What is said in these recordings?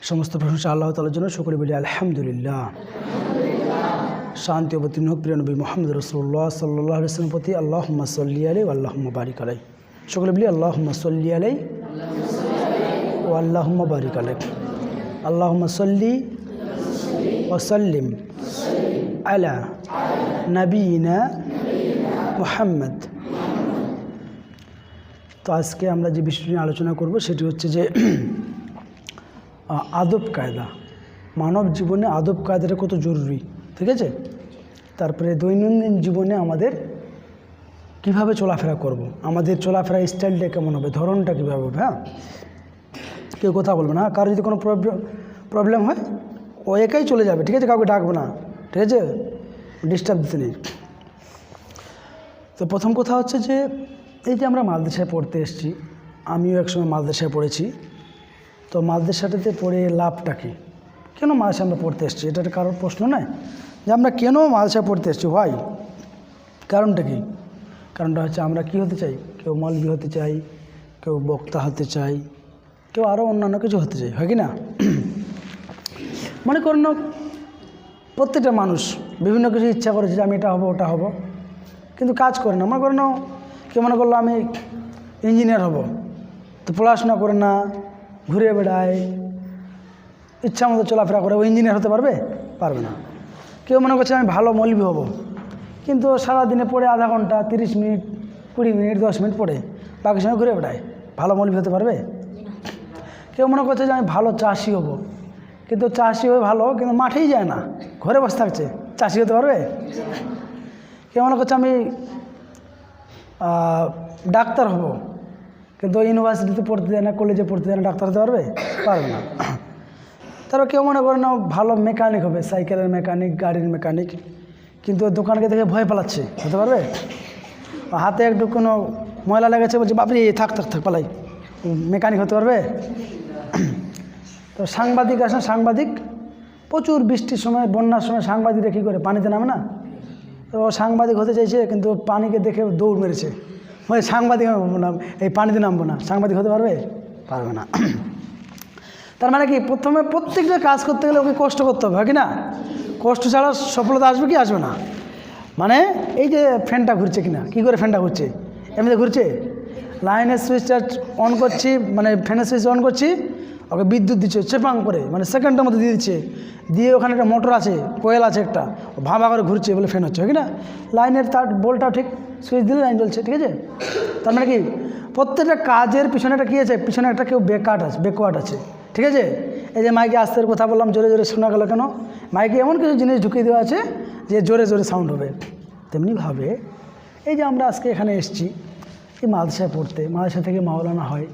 সমস্ত প্রশংসা আল্লাহ তাআলার জন্য। সকলে বলি আলহামদুলিল্লাহ। শান্তি অবতীর্ণ হোক প্রিয় নবী মুহাম্মদ রাসূলুল্লাহ সাল্লাল্লাহু আলাইহি ওয়াসাল্লাম প্রতি আল্লাহুম্মা সাল্লি আলাইহি ওয়া আল্লাহুম্মা বারিক আলাইহি। সকলে বলি আল্লাহুম্মা সাল্লি আলাইহি ওয়া আল্লাহুম্মা বারিক আলাইহি। আল্লাহুম্মা সাল্লি ওয়া সাল্লিম আলা নবিয়িনা মুহাম্মদ। তো আজকে আমরা যে বিষয়টি নিয়ে আলোচনা করব সেটি হচ্ছে যে আদব কায়দা। মানব জীবনে আদব কায়দাটা কত জরুরি, ঠিক আছে। তারপরে দৈনন্দিন জীবনে আমাদের কিভাবে চলাফেরা করব, আমাদের চলাফেরা স্টাইলটা কেমন হবে, ধরনটা কীভাবে হবে। হ্যাঁ, কেউ কথা বলবে না। কারো যদি কোনো প্রবলেম হয় ও একাই চলে যাবে, ঠিক আছে, কাউকে ডাকবে না, ঠিক আছে, ডিস্টার্ব দিতে নেই। তো প্রথম কথা হচ্ছে যে এই যে আমরা মাদ্রাসায় পড়তে এসেছি, আমিও একসময় মাদ্রাসায় পড়েছি। তো মাদ্রাসাটাতে পড়ে লাভটা কী, কেন মাদ্রাসায় আমরা পড়তে এসেছি, এটা কারোর প্রশ্ন নয় যে আমরা কেন মাদ্রাসায় পড়তে এসেছি, হোয়াই, কারণটা কী। কারণটা হচ্ছে আমরা কী হতে চাই, কেউ মৌলবি হতে চাই, কেউ বক্তা হতে চাই, কেউ আরও অন্যান্য কিছু হতে চাই, হয় কি না। মনে করেন না প্রত্যেকটা মানুষ বিভিন্ন কিছু ইচ্ছা করেছে যে আমি এটা হব ওটা হব, কিন্তু কাজ করে না। মনে করেন না কেউ মনে করলো আমি ইঞ্জিনিয়ার হব, তো পড়াশোনা করে না, ঘুরে বেড়ায়, ইচ্ছা মতো চলাফেরা করে, ও ইঞ্জিনিয়ার হতে পারবে? পারবে না। কেউ মনে করছে আমি ভালো মৌলবি হব, কিন্তু সারাদিনে পড়ে আধা ঘন্টা 30 মিনিট 20 মিনিট 10 মিনিট পড়ে বাকি সময় ঘুরে বেড়ায়, ভালো মৌলবি হতে পারবে? কেউ মনে করছে যে আমি ভালো চাষি হব, কিন্তু চাষি হয়ে ভালো, কিন্তু মাঠেই যায় না, ঘরে বসে থাকছে, চাষি হতে পারবে? কেউ মনে করছে আমি ডাক্তার হব, কিন্তু ইউনিভার্সিটিতে পড়তে যায় না, কলেজে পড়তে যায় না, ডাক্তার হতে পারবে? পারবে না। তারপর কেউ মনে করে না ভালো মেকানিক হবে, সাইকেলের মেকানিক, গাড়ির মেকানিক, কিন্তু দোকানকে দেখে ভয় পালাচ্ছে, হতে পারবে? হাতে একটু কোনো ময়লা লেগেছে, বলছে বাপরে থাক থাক থাক পালাই, মেকানিক হতে পারবে? তো সাংবাদিক আসেন, সাংবাদিক প্রচুর বৃষ্টির সময়, বন্যার সময় সাংবাদিকরা কী করে, পানিতে নামে না। তো সাংবাদিক হতে চাইছে, কিন্তু পানিকে দেখে দৌড় মেরেছে, মানে সাংবাদিক এই পানিতে নামবো না। সাংবাদিক হতে পারবে? পারবে না। তার মানে কি, প্রথমে প্রত্যেকটা কাজ করতে গেলে ওকে কষ্ট করতে হবে, হয় কি না। কষ্ট ছাড়া সফলতা আসবে কি আসবে না। মানে এই যে ফ্যানটা ঘুরছে কিনা, কী করে ফ্যানটা ঘুরছে, এমনিতে ঘুরছে। লাইনের সুইচটা অন করছি, মানে ফ্যানের সুইচ অন করছি, ওকে বিদ্যুৎ দিচ্ছে চেপাং করে, মানে সেকেন্ডের মধ্যে দিয়ে দিচ্ছে, দিয়ে ওখানে একটা মোটর আছে, কোয়েল আছে একটা, ভাবা করে ঘুরছে বলে ফ্যান হচ্ছে, হয় কি না। লাইনের তার বোল্টটাও ঠিক, সুইচ দিলে লাইন জ্বলছে, ঠিক আছে। তার মানে কি, প্রত্যেকটা কাজের পিছনে একটা কী আছে, পিছনে একটা কেউ ব্যাকওয়ার্ড আছে, ঠিক আছে। এই যে মাইকে আস্তের কথা বললাম, জোরে জোরে শোনা গেল কেন, মাইকে এমন কিছু জিনিস ঢুকিয়ে দেওয়া আছে যে জোরে জোরে সাউন্ড হবে। তেমনিভাবে এই যে আমরা আজকে এখানে এসেছি এই মাদ্রাসায় পড়তে, মাদ্রাসা থেকে মাওলানা হয়,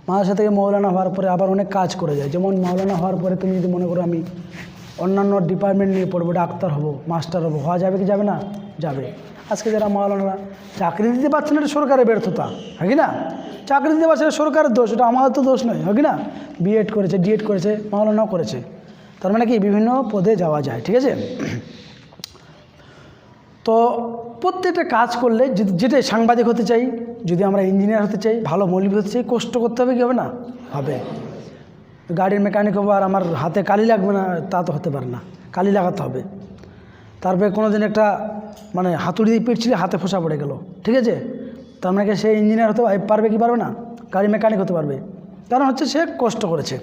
মাদ্রাসা থেকে মৌলানা হওয়ার পরে আবার অনেক কাজ করে যায়। যেমন মাওলানা হওয়ার পরে তুমি যদি মনে করো আমি অন্যান্য ডিপার্টমেন্ট নিয়ে পড়বো, ডাক্তার হব, মাস্টার হব, হওয়া যাবে কি যাবে না? যাবে। আজকে যারা মাওলানারা চাকরি দিতে পারছে না, এটা সরকারের ব্যর্থতা, হয় কি না। চাকরি দিতে পারছে না সরকারের দোষ, এটা আমাদের তো দোষ নয়, হয় কি না। বিএড করেছে, ডিএড করেছে, মাওলানাও করেছে, তার মানে কি বিভিন্ন পদে যাওয়া যায়, ঠিক আছে। তো প্রত্যেকটা কাজ করলে যেটাই সাংবাদিক হতে চাই, যদি আমরা ইঞ্জিনিয়ার হতে চাই, ভালো মৌলবি হতে চাই, কষ্ট করতে হবে, কি হবে না? হবে। গাড়ির মেকানিক হবো আর আমার হাতে কালি লাগবে না, তা তো হতে পারে না, কালি লাগাতে হবে। তারপরে কোনো দিন একটা মানে হাতুড়ি দিয়ে পিটছিলে, হাতে ফোঁসা পড়ে গেল, ঠিক আছে, তার মানে সে ইঞ্জিনিয়ার হতে পারবে কি পারবে না? গাড়ি মেকানিক হতে পারবে, কারণ হচ্ছে সে কষ্ট করেছে।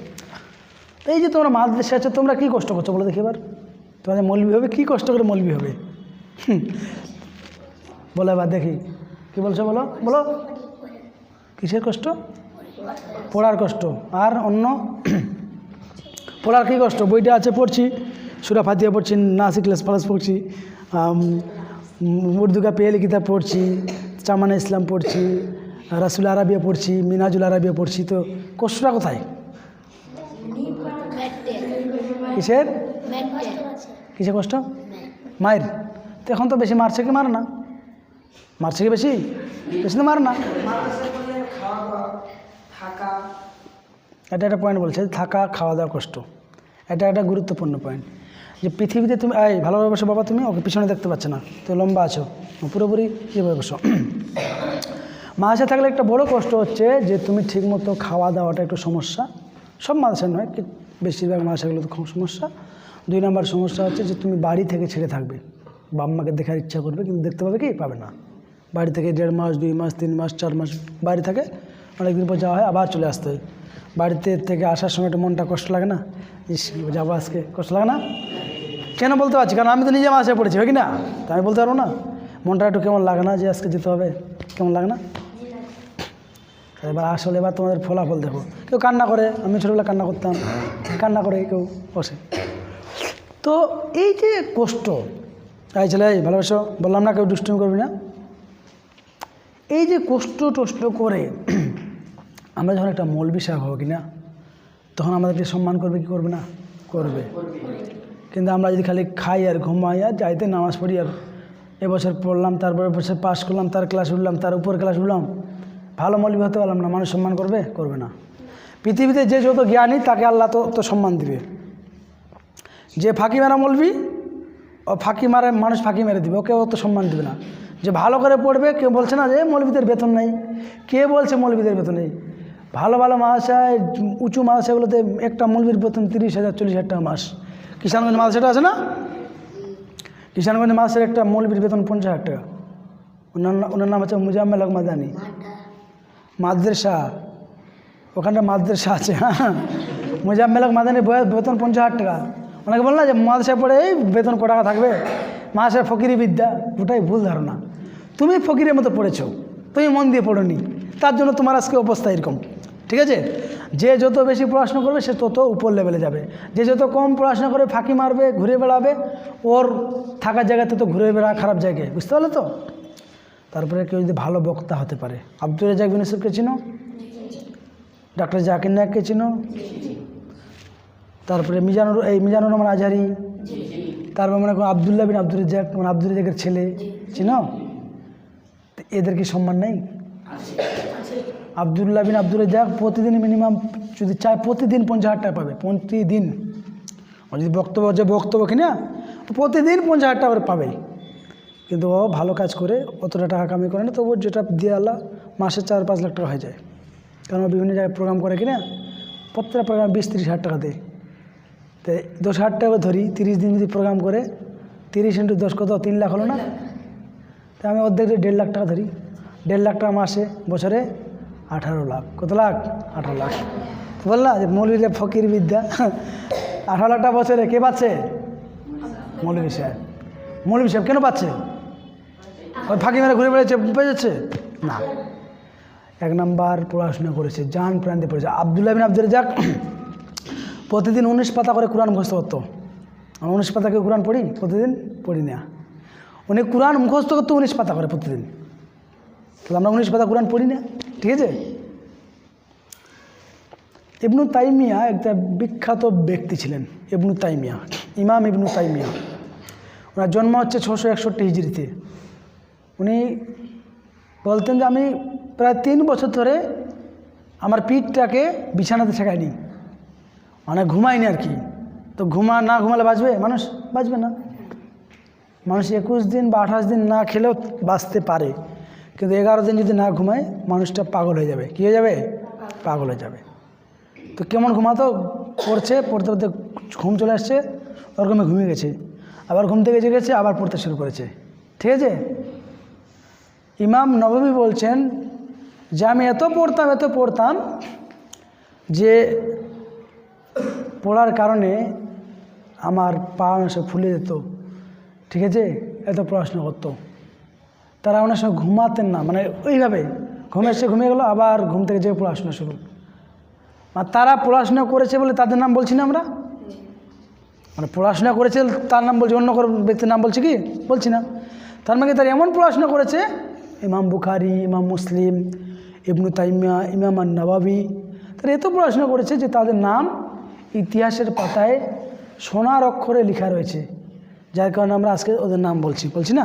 এই যে তোমরা মাদ্রাসায় আছে, তোমরা কী কষ্ট করছো বলো দেখি এবার। তোমাদের মৌলবি হবে, কী কষ্ট করে মৌলবি হবে বলো এবার দেখি, কী বলছো বলো বলো। কিসের কষ্ট? পড়ার কষ্ট। আর অন্য পড়ার কী কষ্ট? বইটা আছে পড়ছি, সূরা ফাতিহা পড়ছি, নাস ইখলাস ফালাস পড়ছি, উর্দু কা পেহলি কিতাব পড়ছি, চামানে ইসলাম পড়ছি, রাসুল আরাবিয়া পড়ছি, মিনাজুল আরাবিয়া পড়ছি, তো কষ্টটা কোথায়? কিসের কিসের কষ্ট? মায়ের। তো এখন তো বেশি মারছে কি মারে না? মারছে কি বেশি? বেশি তো মার না। এটা একটা পয়েন্ট বলছে, থাকা খাওয়া দাওয়া কষ্ট, এটা একটা গুরুত্বপূর্ণ পয়েন্ট। যে পৃথিবীতে তুমি ভালোভাবে বসো বাবা, তুমি ওকে পিছনে দেখতে পাচ্ছ না, তো লম্বা আছো, পুরোপুরি যেভাবে বসো। মাদ্রাসায় থাকলে একটা বড় কষ্ট হচ্ছে যে তুমি ঠিকমতো খাওয়া দাওয়াটা একটু সমস্যা, সব মাদ্রাসায় নয়, বেশিরভাগ মাসাগুলো তো খুব সমস্যা। 2 নম্বর সমস্যা হচ্ছে যে তুমি বাড়ি থেকে ছেড়ে থাকবে, বাম্মাকে দেখার ইচ্ছা করবে কিন্তু দেখতে পাবে কি পাবে না। বাড়ি থেকে 1.5 মাস 2 মাস 3 মাস 4 মাস বাড়ি থাকে, অনেকদিন পর যাওয়া হয়, আবার চলে আসতে হয়। বাড়িতে থেকে আসার সময় একটু মনটা কষ্ট লাগে না, ইস যাবো আজকে, কষ্ট লাগে না? কেন বলতে পারছি, কারণ আমি তো নিজে মাসে পড়েছি, হয় কি না? তা আমি বলতে পারবো না? মনটা একটু কেমন লাগে না যে আজকে যেতে হবে, কেমন লাগে না? এবার আসলে এবার তোমাদের ফলাফল দেখো, কেউ কান্না করে, আমি ছোটোবেলা কান্না করতাম, কান্না করে কেউ বসে। তো এই যে কষ্ট, এই ছেলে ভালোবাসো বললাম না, কেউ দুষ্টুমি করবি না। এই যে কষ্ট করে আমরা যখন একটা মৌলবি সাহেব হবো কিনা, তখন আমাদেরকে সম্মান করবে কি করবে না? করবে। কিন্তু আমরা যদি খালি খাই আর ঘুমাই আর যাইতে নামাজ পড়ি, আর এবছর পড়লাম, তারপরে বছর পাস করলাম, তার ক্লাস উঠলাম, তার উপর ক্লাস উঠলাম, ভালো মৌলবি হতে পারলাম না, মানুষ সম্মান করবে? করবে না। পৃথিবীতে যে যত জ্ঞানী তাকে আল্লাহ তো সম্মান দিবে। যে ফাঁকি মারা মৌলবি, ও ফাঁকি মারে, মানুষ ফাঁকি মেরে দিবে, ওকে অত সম্মান দিবে না। যে ভালো করে পড়বে, কেউ বলছে না যে মৌলবিদের বেতন নেই, কে বলছে মৌলবিদের বেতন নেই? ভালো ভালো মাদ্রাসায়, উঁচু মাদ্রাসাগুলোতে একটা মৌলবির বেতন 30,000 40,000 টাকা মাস। কিষানগঞ্জ মাদ্রাসাটা আছে না, কিষানগঞ্জ মাদ্রাসার একটা মৌলবির বেতন 50,000 টাকা। ওনার নাম হচ্ছে মুজাম্মেল হক মাদানী মাদ্রাসা, ওখানটা মাদ্রাসা আছে। হ্যাঁ, মুজাম্মেল হক মাদানী বেতন 50,000 টাকা। ওনাকে বল না যে মাদ্রাসায় পড়ে এই বেতন ক টাকা থাকবে, মাদ্রাসায় ফকিরি বিদ্যা, ওটাই ভুল ধারণা। তুমি ফকিরের মতো পড়েছো, তুমি মন দিয়ে পড়োনি, তার জন্য তোমার আজকে অবস্থা এরকম। ঠিক আছে, যে যত বেশি পড়াশোনা করবে সে তত উপর লেভেলে যাবে, যে যত কম পড়াশোনা করে ফাঁকি মারবে, ঘুরে বেড়াবে, ওর থাকার জায়গাতে তো ঘুরে বেড়া খারাপ জায়গায়, বুঝতে পারলে তো? তারপরে কেউ যদি ভালো বক্তা হতে পারে, আব্দুর রাজ্জাক বিন ইউসুফকে চিনো? ডক্টর জাকির নায়েককে চিনো? তারপরে মিজানুর রহমান আজহারি, তারপর মনে করো আবদুল্লাহ বিন আব্দুর রাজ্জাক, মানে আব্দুর রাজ্জাকের ছেলে, চিনো? এদের কি সম্মান নেই? আবদুল্লাহ বিন আব্দুর রাজ্জাক প্রতিদিন মিনিমাম যদি চায় প্রতিদিন 50,000 টাকা পাবে, প্রতিদিন। ও যদি বক্তব্য কিনা প্রতিদিন 50,000 টাকা করে পাবে। কিন্তু ও ভালো কাজ করে অতটা টাকা কামাই করে না, তবু যেটা দিয়ে আল্লাহ মাসে 4-5 লাখ টাকা হয়ে যায়। কারণ বিভিন্ন জায়গায় প্রোগ্রাম করে কিনা, প্রত্যেকটা প্রোগ্রাম 20-30 হাজার টাকা দেয়। তো 10,000 টাকা ধরি, 30 দিন যদি প্রোগ্রাম করে, 30 × 10 কত? 3 লাখ হলো না? তো আমি অর্ধেক 1.5 লাখ টাকা ধরি, 1.5 লাখ টাকা মাসে, বছরে 18 লাখ। কত লাখ? 18 লাখ। বললাম যে মৌলবীরা ফকির বিদ্যা, 18 লাখ টাকা বছরে কে পাচ্ছে? মৌলবী সাহেব। মৌলবী সাহেব কেন পাচ্ছে? ওই ফাঁকি মেরে ঘুরে বেড়াচ্ছে, পেয়ে যাচ্ছে না। 1 নাম্বার পড়াশোনা করেছে, জান প্রাণ দিয়ে পড়েছে। আবদুল্লাহ বিন আব্দুর রাজ্জাক প্রতিদিন 19 পাতা করে কোরআন মুখস্থ করতো। 19 পাতা কেউ কোরআন পড়ি? প্রতিদিন পড়ি না। উনি কোরআন মুখস্থ করতো 19 পাতা করে প্রতিদিন, তাহলে আমরা 19 পাতা কোরআন পড়ি না। ঠিক আছে, ইবনু তাইমিয়া একটা বিখ্যাত ব্যক্তি ছিলেন। ইবনু তাইমিয়া, ইমাম ইবনু তাইমিয়া, ওনার জন্ম হচ্ছে 661 হিজরিতে। উনি বলতেন যে আমি প্রায় 3 বছর ধরে আমার পিঠটাকে বিছানাতে ঠেকাইনি, মানে ঘুমাইনি আর কি। তো না ঘুমালে বাঁচবে মানুষ? বাঁচবে না। মানুষ 21 দিন বা 28 দিন না খেলেও বাঁচতে পারে, কিন্তু 11 দিন যদি না ঘুমায় মানুষটা পাগল হয়ে যাবে। কী হয়ে যাবে? পাগল হয়ে যাবে। তো কেমন ঘুমাতো? পড়তে পড়তে ঘুম চলে আসছে, ওরকমই ঘুমিয়ে গেছে, আবার ঘুম থেকে জেগেছে, আবার পড়তে শুরু করেছে। ঠিক আছে, ইমাম নববী বলছেন যে আমি এত পড়তাম যে পড়ার কারণে আমার পা অনেক সময় ফুলে যেত। ঠিক আছে, এত পড়াশোনা করতো। তারা অনেক সময় ঘুমাতেন না, মানে ওইভাবে ঘুমিয়ে গেলো, আবার ঘুম থেকে যেয়ে পড়াশোনা শুরু। আর তারা পড়াশোনা করেছে বলে তাদের নাম বলছি না আমরা, মানে পড়াশোনা করেছে তার নাম বলছি, অন্য কোনো ব্যক্তির নাম বলছি কি? বলছি না। তার মানে তারা এমন পড়াশোনা করেছে, ইমাম বুখারি, ইমাম মুসলিম, ইবনু তাইমিয়া, ইমাম নববী, তারা এত পড়াশোনা করেছে যে তাদের নাম ইতিহাসের পাতায় সোনার অক্ষরে লেখা রয়েছে, যার কারণে আমরা আজকে ওদের নাম বলছি না।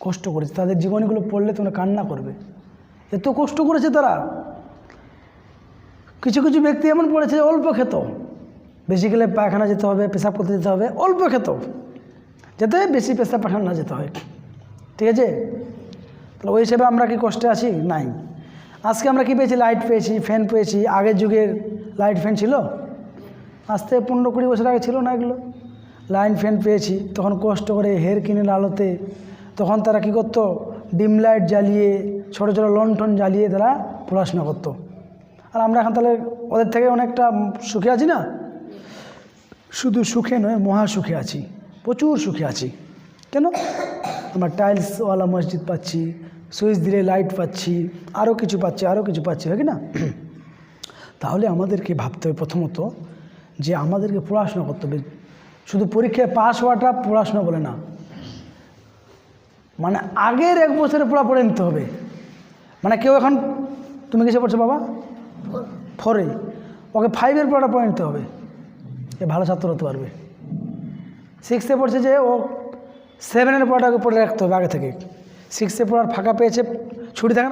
কষ্ট করেছে, তাদের জীবনীগুলো পড়লে তোমরা কান্না করবে, এত কষ্ট করেছে তারা। কিছু কিছু ব্যক্তি এমন পড়েছে অল্প খেত, বেশি গেলে পায়খানা যেতে হবে, পেশাব করতে যেতে হবে, অল্প খেত যাতে বেশি পেশাব পায়খানা না যেতে হয়। ঠিক আছে, তাহলে ওই হিসেবে আমরা কি কষ্টে আছি? নাই। আজকে আমরা কি পেয়েছি? লাইট পেয়েছি, ফ্যান পেয়েছি। আগের যুগের লাইট ফ্যান ছিল? আজ থেকে 15-20 বছর আগে ছিল না এগুলো। লাইন ফ্যান পেয়েছি, তখন কষ্ট করে হের কিনে আলোতে তখন তারা কী করতো, ডিম লাইট জ্বালিয়ে ছোটো ছোটো লণ্ঠন জ্বালিয়ে তারা পড়াশোনা করতো। আর আমরা এখন তাহলে ওদের থেকে অনেকটা সুখে আছি না? শুধু সুখে নয়, মহা সুখে আছি, প্রচুর সুখে আছি। কেন? আমরা টাইলসওয়ালা মসজিদ পাচ্ছি, সুইচ দিলে লাইট পাচ্ছি, আরও কিছু পাচ্ছি, আরও কিছু পাচ্ছি, হয় কি না? তাহলে আমাদেরকে ভাবতে হবে প্রথমত যে আমাদেরকে পড়াশোনা করতে হবে। শুধু পরীক্ষায় পাস হওয়াটা পড়াশোনা বলে না, মানে আগের 1 বছরে পড়া পড়ে নিতে হবে। মানে কেউ এখন, তুমি কিসে পড়ছো বাবা? 4-এ, ওকে 5-এর পড়াটা পড়ে নিতে হবে, এ ভালো ছাত্র হতে পারবে। 6-এ পড়ছে যে ও 7-এর পড়াটাকে পড়ে রাখতে হবে আগে থেকে। 6-এ পড়ার ফাঁকা পেয়েছে, ছুটি থাকে না।